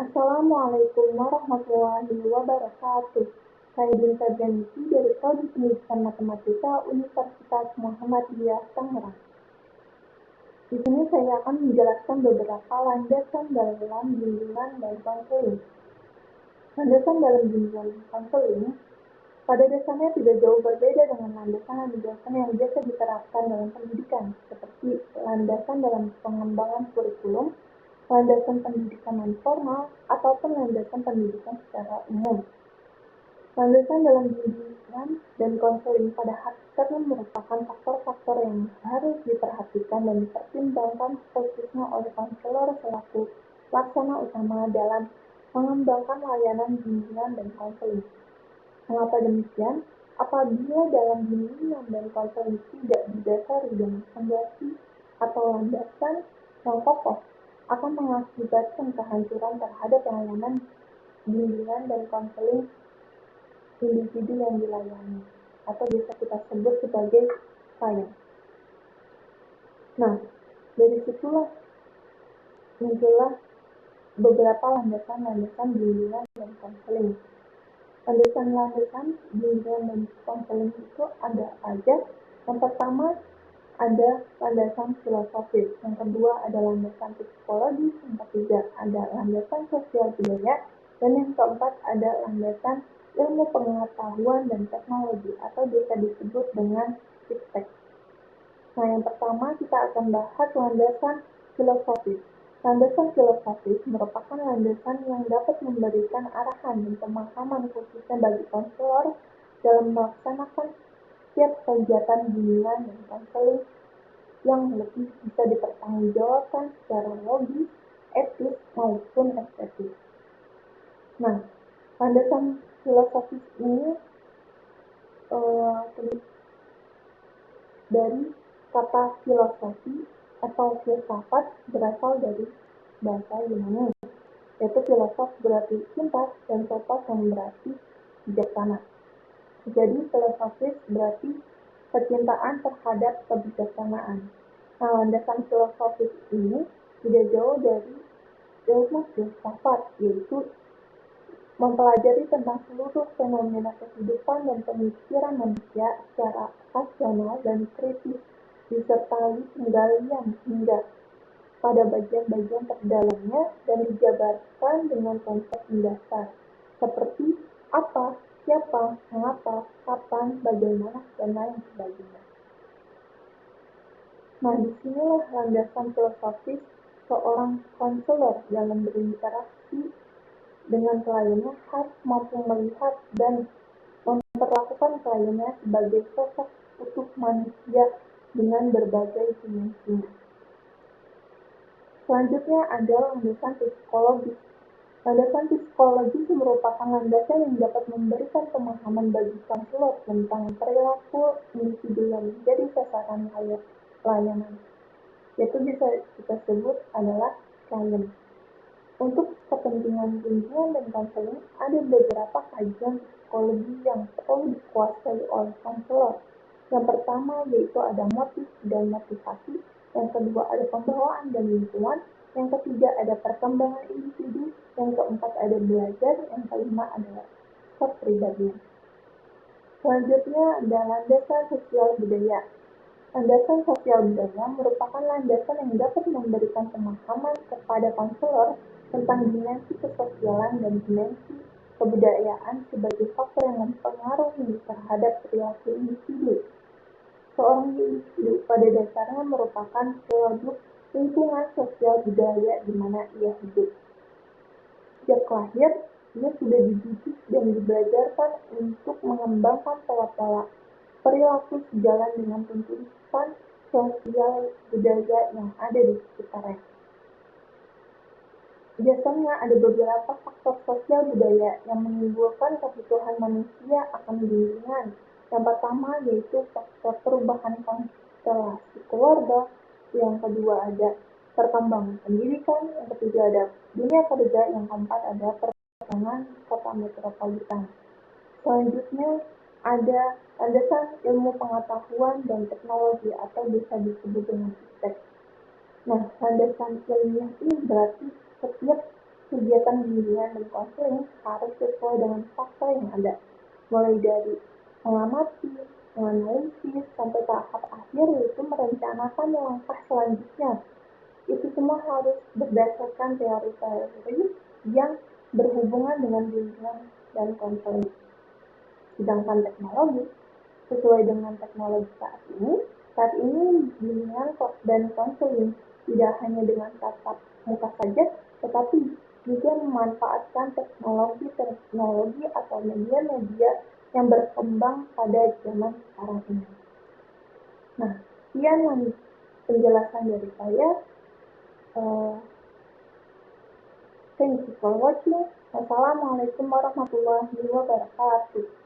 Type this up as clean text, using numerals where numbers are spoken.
Assalamualaikum warahmatullahi wabarakatuh. Saya Dinta Janiti dari Prodi Pendidikan Matematika Universitas Muhammadiyah Tangerang. Di sini saya akan menjelaskan beberapa landasan dalam bimbingan dan konseling. Landasan dalam bimbingan dan konseling pada dasarnya tidak jauh berbeda dengan landasan-landasan yang biasa diterapkan dalam pendidikan, seperti landasan dalam pengembangan kurikulum, landasan pendidikan non-formal, ataupun landasan pendidikan secara umum. Landasan dalam bimbingan dan konseling pada hakikatnya merupakan faktor-faktor yang harus diperhatikan dan dipertimbangkan khususnya oleh konselor selaku pelaksana utama dalam mengembangkan layanan bimbingan dan konseling. Mengapa demikian? Apabila dalam bimbingan dan konseling tidak didasari dengan fondasi atau landasan yang kokoh, akan mengakibatkan kehancuran terhadap layanan bimbingan dan konseling individu yang dilayani, atau bisa kita sebut sebagai klien. Nah, dari situlah muncullah beberapa landasan-landasan bimbingan dan konseling. Landasan-landasan bimbingan dan konseling itu ada aja. Yang pertama ada landasan filosofis, yang kedua ada landasan psikologis, yang ketiga ada landasan sosial budaya, dan yang keempat ada landasan ilmu pengetahuan dan teknologi atau bisa disebut dengan iptek. Nah, yang pertama kita akan bahas landasan filosofis. Landasan filosofis merupakan landasan yang dapat memberikan arahan dan pemahaman khususnya bagi konselor dalam melaksanakan setiap kegiatan bimbingan dan konseling yang lebih bisa dipertanggungjawabkan secara logis, etis, maupun estetis. Nah, landasan filosofis ini dari kata filosofi atau filsafat berasal dari bahasa Yunani, yaitu filosof berarti pintar dan sophos yang berarti bijaksana. Jadi filosofis berarti kecintaan terhadap kebijaksanaan. Nah, landasan filosofis ini tidak jauh dari ilmu filsafat, yaitu mempelajari tentang seluruh fenomena kehidupan dan pemikiran manusia secara rasional dan kritis, disertai penggalian hingga pada bagian-bagian terdalamnya dan dijabarkan dengan konsep mendasar, seperti apa, siapa, mengapa, kapan, bagaimana, dan lain sebagainya. Nah, disinilah landasan filosofis seorang konselor dalam berinteraksi dengan kliennya harus mampu melihat dan memperlakukan kliennya sebagai sosok utuh manusia dengan berbagai dimensinya. Selanjutnya adalah landasan psikologis. Landasan psikologis merupakan landasan yang dapat memberikan pemahaman bagi konselor tentang perilaku individu yang menjadi sasaran layanan, yaitu bisa kita sebut adalah klien. Untuk kepentingan bimbingan dan konseling, ada beberapa kajian psikologi yang perlu dikuasai oleh konselor. Yang pertama yaitu ada motif dan motivasi, yang kedua ada pembawaan dan lingkungan, yang ketiga ada perkembangan individu, yang keempat ada belajar, yang kelima adalah kepribadian. Selanjutnya ada landasan sosial budaya. Landasan sosial budaya merupakan landasan yang dapat memberikan pemahaman kepada konselor tentang dimensi kesosialan dan dimensi kebudayaan sebagai faktor yang mempengaruhi terhadap perilaku individu. Seorang individu pada dasarnya merupakan produk lingkungan sosial budaya di mana ia hidup. Sejak lahir, ia sudah dididik dan dibelajarkan untuk mengembangkan pola-pola perilaku sejalan dengan tuntutan sosial budaya yang ada di sekitarnya. Biasanya ada beberapa faktor sosial budaya yang menimbulkan kebutuhan manusia akan bimbingan. Yang pertama yaitu faktor perubahan konstelasi keluarga, yang kedua ada perkembangan pendidikan, yang ketiga ada dunia kerja, yang keempat ada perkembangan kota metropolitan. Selanjutnya ada landasan ilmu pengetahuan dan teknologi atau bisa disebut dengan iptek. Nah, landasan ilmiah ini berarti setiap kegiatan kegiatan bimbingan dan konseling harus sesuai dengan fakta yang ada, mulai dari mengamati, menganalisis, sampai tahap akhir yaitu merencanakan langkah selanjutnya. Itu semua harus berdasarkan teori-teori yang berhubungan dengan bimbingan dan konseling. Sedangkan teknologi, sesuai dengan teknologi saat ini bimbingan dan konseling tidak hanya dengan tatap muka saja, tetapi juga memanfaatkan teknologi atau media-media yang berkembang pada zaman sekarang ini. Nah, sekian penjelasan dari saya. Thank you for watching. Wassalamualaikum warahmatullahi wabarakatuh.